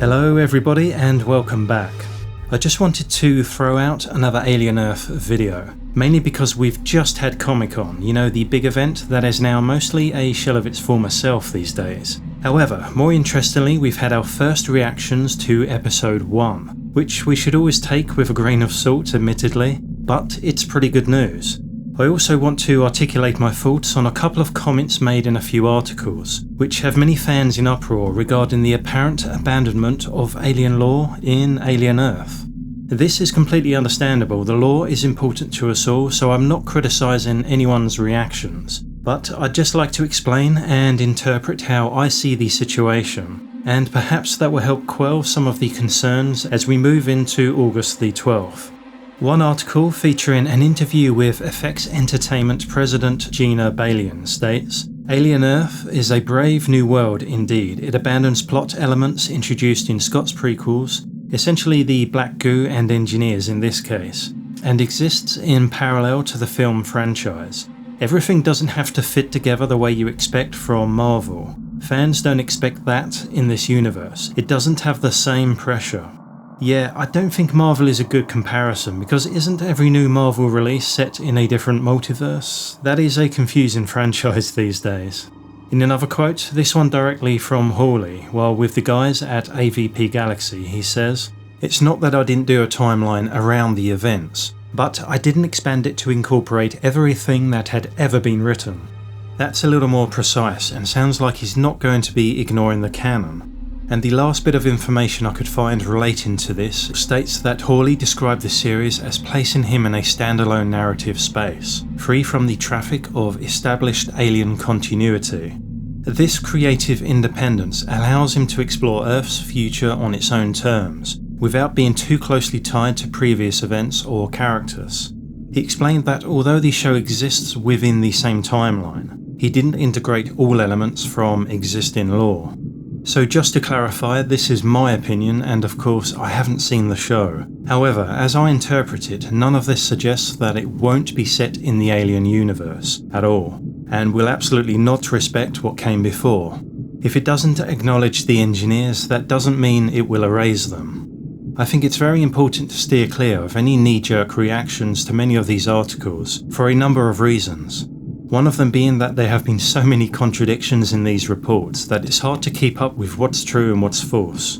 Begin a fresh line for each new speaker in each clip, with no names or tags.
Hello everybody and welcome back. I just wanted to throw out another Alien Earth video, mainly because we've just had Comic-Con, you know, the big event that is now mostly a shell of its former self these days. However, more interestingly, we've had our first reactions to episode 1, which we should always take with a grain of salt admittedly, but it's pretty good news. I also want to articulate my thoughts on a couple of comments made in a few articles, which have many fans in uproar regarding the apparent abandonment of alien lore in Alien Earth. This is completely understandable, the lore is important to us all, so I'm not criticising anyone's reactions, but I'd just like to explain and interpret how I see the situation, and perhaps that will help quell some of the concerns as we move into August the 12th. One article featuring an interview with FX Entertainment President Gina Balian states, Alien Earth is a brave new world indeed. It abandons plot elements introduced in Scott's prequels, essentially the Black Goo and Engineers in this case, and exists in parallel to the film franchise. Everything doesn't have to fit together the way you expect from Marvel. Fans don't expect that in this universe. It doesn't have the same pressure. Yeah, I don't think Marvel is a good comparison, because isn't every new Marvel release set in a different multiverse? That is a confusing franchise these days. In another quote, this one directly from Hawley, while with the guys at AVP Galaxy, he says, "It's not that I didn't do a timeline around the events, but I didn't expand it to incorporate everything that had ever been written." That's a little more precise and sounds like he's not going to be ignoring the canon. And the last bit of information I could find relating to this states that Hawley described the series as placing him in a standalone narrative space, free from the traffic of established alien continuity. This creative independence allows him to explore Earth's future on its own terms, without being too closely tied to previous events or characters. He explained that although the show exists within the same timeline, he didn't integrate all elements from existing lore. So just to clarify, this is my opinion, and of course I haven't seen the show. However, as I interpret it, none of this suggests that it won't be set in the Alien universe at all, and will absolutely not respect what came before. If it doesn't acknowledge the Engineers, that doesn't mean it will erase them. I think it's very important to steer clear of any knee-jerk reactions to many of these articles, for a number of reasons. One of them being that there have been so many contradictions in these reports that it's hard to keep up with what's true and what's false.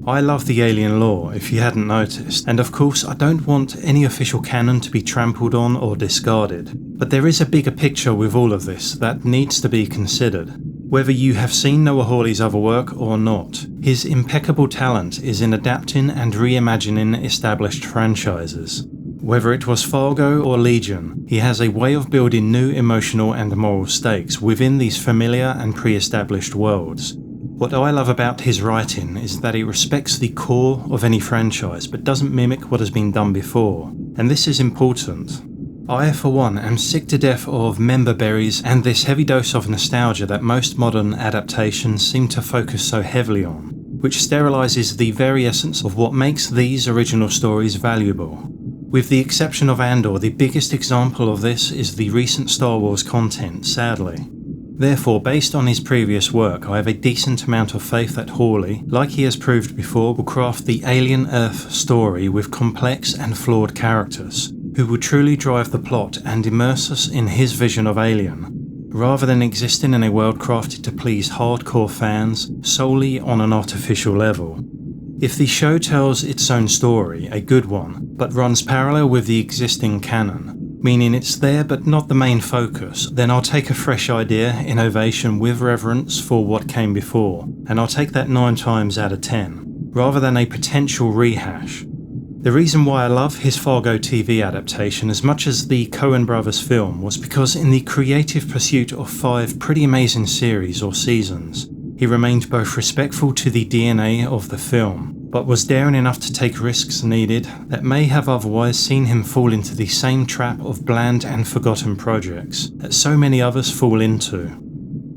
I love the alien lore, if you hadn't noticed, and of course I don't want any official canon to be trampled on or discarded. But there is a bigger picture with all of this that needs to be considered. Whether you have seen Noah Hawley's other work or not, his impeccable talent is in adapting and reimagining established franchises. Whether it was Fargo or Legion, he has a way of building new emotional and moral stakes within these familiar and pre-established worlds. What I love about his writing is that he respects the core of any franchise but doesn't mimic what has been done before, and this is important. I, for one, am sick to death of member berries and this heavy dose of nostalgia that most modern adaptations seem to focus so heavily on, which sterilises the very essence of what makes these original stories valuable. With the exception of Andor, the biggest example of this is the recent Star Wars content, sadly. Therefore, based on his previous work, I have a decent amount of faith that Hawley, like he has proved before, will craft the Alien Earth story with complex and flawed characters, who will truly drive the plot and immerse us in his vision of Alien, rather than existing in a world crafted to please hardcore fans solely on an artificial level. If the show tells its own story, a good one, but runs parallel with the existing canon, meaning it's there but not the main focus, then I'll take a fresh idea, innovation with reverence for what came before, and I'll take that 9 times out of 10, rather than a potential rehash. The reason why I love his Fargo TV adaptation as much as the Coen brothers film was because in the creative pursuit of 5 pretty amazing series or seasons, he remained both respectful to the DNA of the film, but was daring enough to take risks needed that may have otherwise seen him fall into the same trap of bland and forgotten projects that so many others fall into.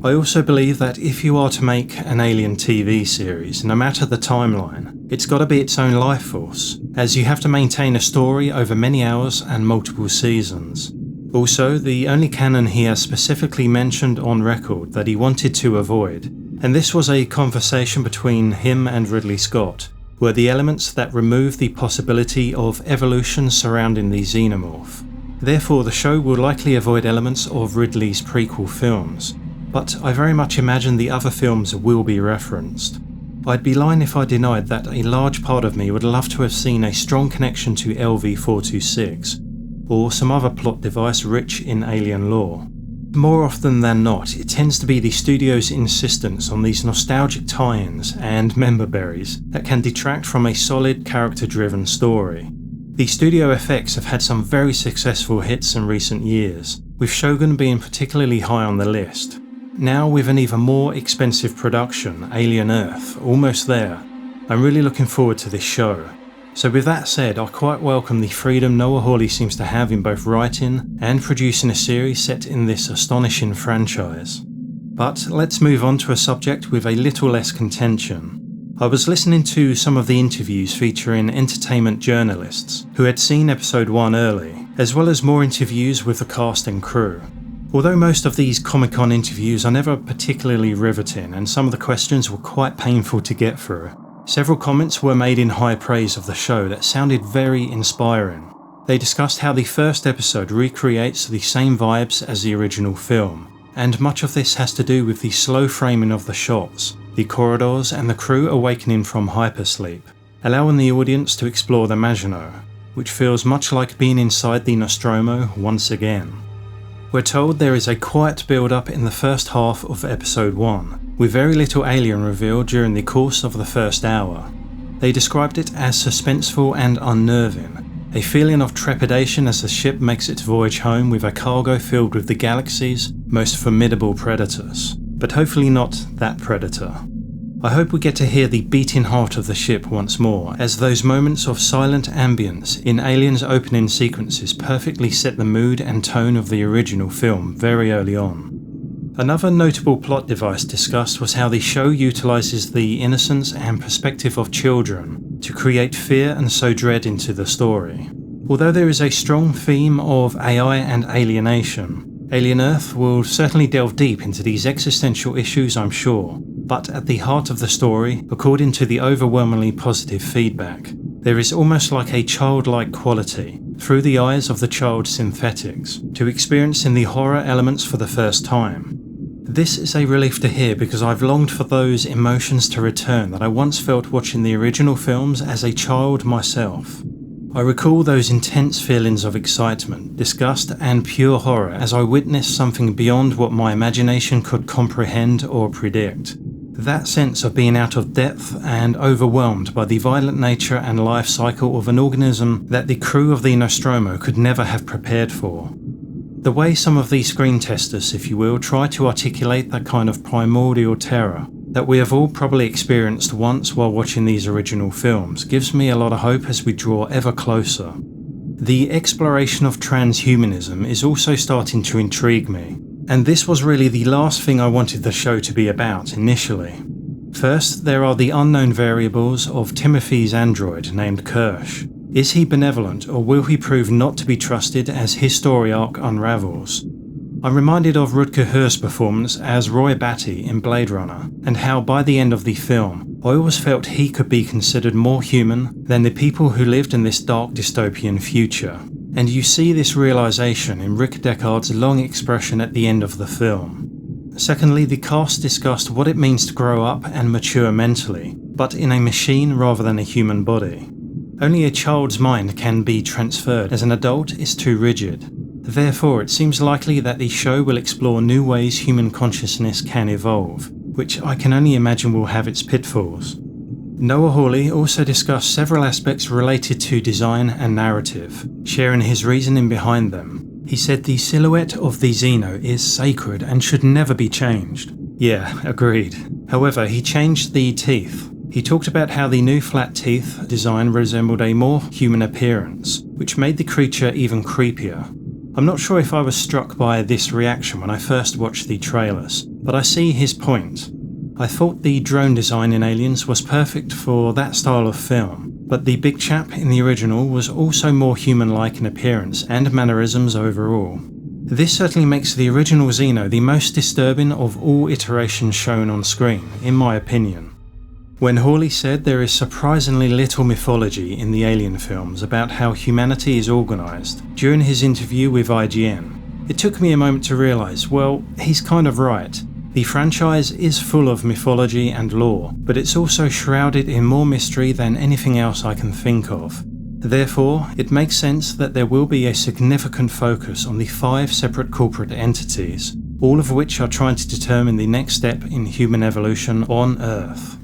I also believe that if you are to make an Alien TV series, no matter the timeline, it's got to be its own life force, as you have to maintain a story over many hours and multiple seasons. Also, the only canon he has specifically mentioned on record that he wanted to avoid And this was a conversation between him and Ridley Scott, were the elements that remove the possibility of evolution surrounding the Xenomorph. Therefore, the show will likely avoid elements of Ridley's prequel films, but I very much imagine the other films will be referenced. I'd be lying if I denied that a large part of me would love to have seen a strong connection to LV-426, or some other plot device rich in alien lore. More often than not, it tends to be the studio's insistence on these nostalgic tie-ins and member berries that can detract from a solid, character-driven story. The studio effects have had some very successful hits in recent years, with Shogun being particularly high on the list. Now with an even more expensive production, Alien Earth, almost there, I'm really looking forward to this show. So with that said, I quite welcome the freedom Noah Hawley seems to have in both writing and producing a series set in this astonishing franchise. But let's move on to a subject with a little less contention. I was listening to some of the interviews featuring entertainment journalists who had seen episode 1 early, as well as more interviews with the cast and crew. Although most of these Comic-Con interviews are never particularly riveting and some of the questions were quite painful to get through, several comments were made in high praise of the show that sounded very inspiring. They discussed how the first episode recreates the same vibes as the original film, and much of this has to do with the slow framing of the shots, the corridors and the crew awakening from hypersleep, allowing the audience to explore the Maginot, which feels much like being inside the Nostromo once again. We're told there is a quiet build-up in the first half of episode 1, with very little alien reveal during the course of the first hour. They described it as suspenseful and unnerving, a feeling of trepidation as the ship makes its voyage home with a cargo filled with the galaxy's most formidable predators, but hopefully not that predator. I hope we get to hear the beating heart of the ship once more, as those moments of silent ambience in Alien's opening sequences perfectly set the mood and tone of the original film very early on. Another notable plot device discussed was how the show utilises the innocence and perspective of children to create fear and sow dread into the story. Although there is a strong theme of AI and alienation, Alien Earth will certainly delve deep into these existential issues, I'm sure, but at the heart of the story, according to the overwhelmingly positive feedback, there is almost like a childlike quality, through the eyes of the child synthetics, to experiencing the horror elements for the first time. This is a relief to hear because I've longed for those emotions to return that I once felt watching the original films as a child myself. I recall those intense feelings of excitement, disgust and pure horror as I witnessed something beyond what my imagination could comprehend or predict. That sense of being out of depth and overwhelmed by the violent nature and life cycle of an organism that the crew of the Nostromo could never have prepared for. The way some of these screen testers, if you will, try to articulate that kind of primordial terror that we have all probably experienced once while watching these original films gives me a lot of hope as we draw ever closer. The exploration of transhumanism is also starting to intrigue me, and this was really the last thing I wanted the show to be about initially. First, there are the unknown variables of Timothy's android named Kirsch. Is he benevolent, or will he prove not to be trusted as his story arc unravels? I'm reminded of Rutger Hauer's performance as Roy Batty in Blade Runner, and how by the end of the film, I always felt he could be considered more human than the people who lived in this dark dystopian future. And you see this realisation in Rick Deckard's long expression at the end of the film. Secondly, the cast discussed what it means to grow up and mature mentally, but in a machine rather than a human body. Only a child's mind can be transferred, as an adult is too rigid. Therefore, it seems likely that the show will explore new ways human consciousness can evolve, which I can only imagine will have its pitfalls. Noah Hawley also discussed several aspects related to design and narrative, sharing his reasoning behind them. He said the silhouette of the Xeno is sacred and should never be changed. Yeah, agreed. However, he changed the teeth. He talked about how the new flat teeth design resembled a more human appearance, which made the creature even creepier. I'm not sure if I was struck by this reaction when I first watched the trailers, but I see his point. I thought the drone design in Aliens was perfect for that style of film, but the big chap in the original was also more human-like in appearance and mannerisms overall. This certainly makes the original Xeno the most disturbing of all iterations shown on screen, in my opinion. When Hawley said there is surprisingly little mythology in the Alien films about how humanity is organised during his interview with IGN, it took me a moment to realise, well, he's kind of right. The franchise is full of mythology and lore, but it's also shrouded in more mystery than anything else I can think of. Therefore, it makes sense that there will be a significant focus on the 5 separate corporate entities, all of which are trying to determine the next step in human evolution on Earth.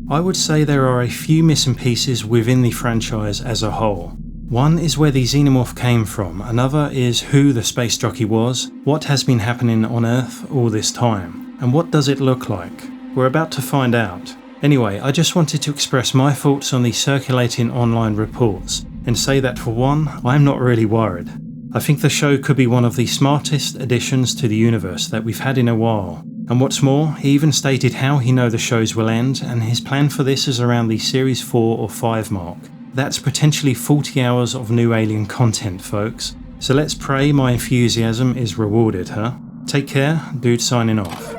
I would say there are a few missing pieces within the franchise as a whole. One is where the Xenomorph came from, another is who the space jockey was, what has been happening on Earth all this time, and what does it look like? We're about to find out. Anyway, I just wanted to express my thoughts on the circulating online reports, and say that for one, I'm not really worried. I think the show could be one of the smartest additions to the universe that we've had in a while. And what's more, he even stated how he knows the shows will end, and his plan for this is around the series 4 or 5 mark. That's potentially 40 hours of new Alien content, folks. So let's pray my enthusiasm is rewarded, huh? Take care, dude signing off.